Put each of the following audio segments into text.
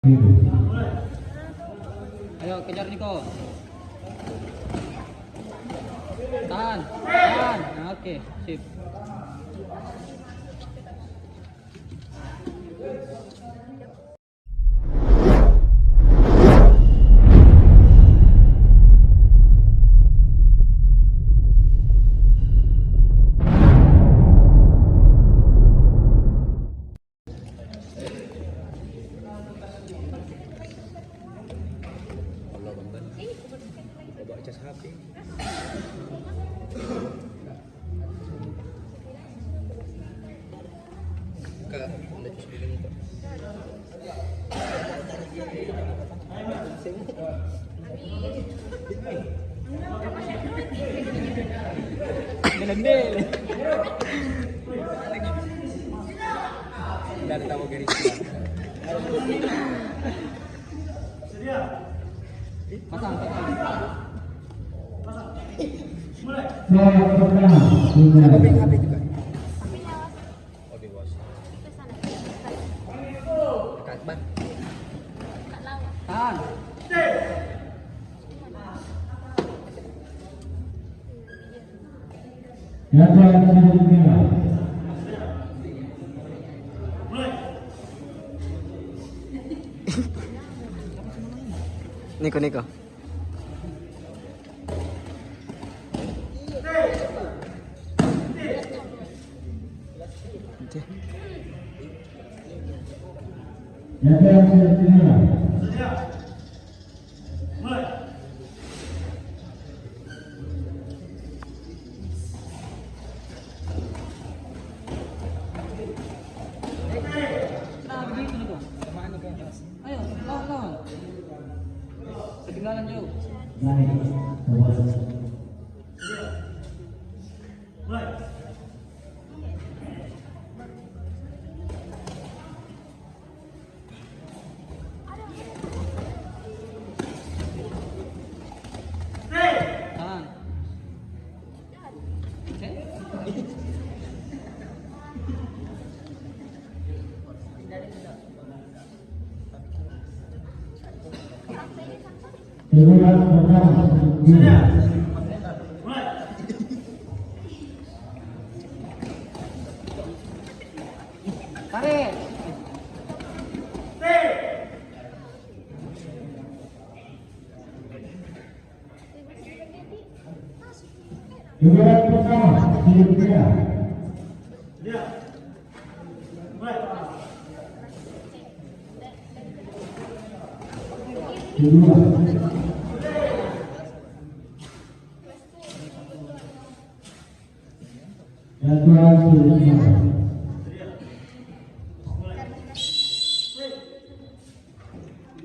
Ayo kejar Niko. Tahan, tahan. Nah, oke, sip. Dari tahu garis. Pasang, pasang. Mulai. HP juga. Oh dewasa. Dekat ban. Tahan. Niko. Nah, begitu Niko. Ayo, lawan. Ketinggalan jauh. Tahan. Tarik.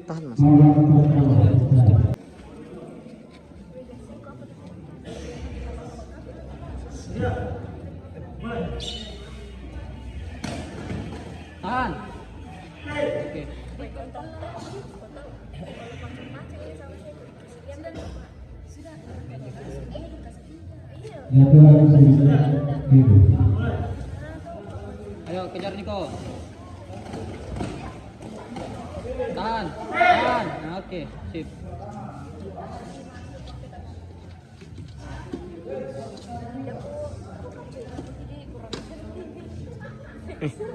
Tahan mas. Tahan. Oke. Ayo kejar Niko. Tahan, tahan. Nah, oke, sip.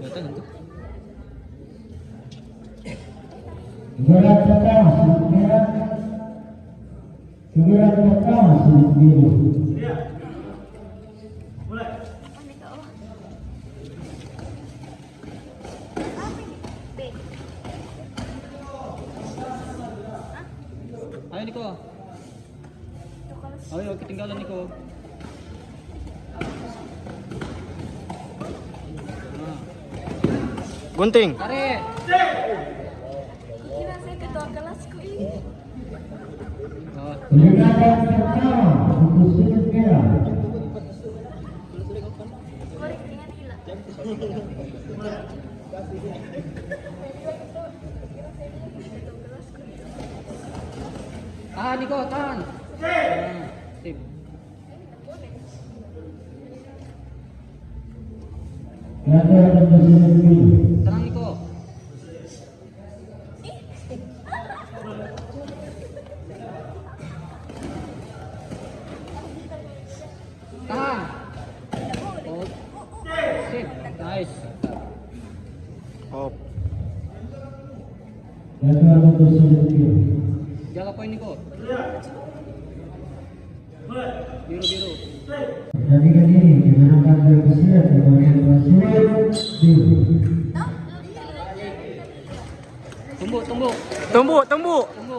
Datang itu. Ayo Niko. Ayo ketinggalan Niko. Nah. Gunting. Tarik. Kira saya ketua kelasku ini. Oh. Korek dengan hilang. Tahan Niko, tahan. Nah, sip. Tenang Niko. Tahan. Oh. Sip. Nice. Off. Jaga poin Niko. Biru. Pertandingan ini dimenangkan oleh Persija sebagai Persija biru. Tumbuk.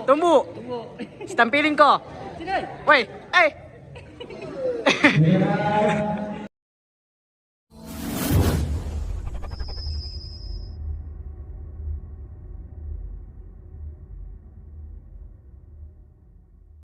Tumbu. Stampilin ko. Sini. Woi, eh. Bendera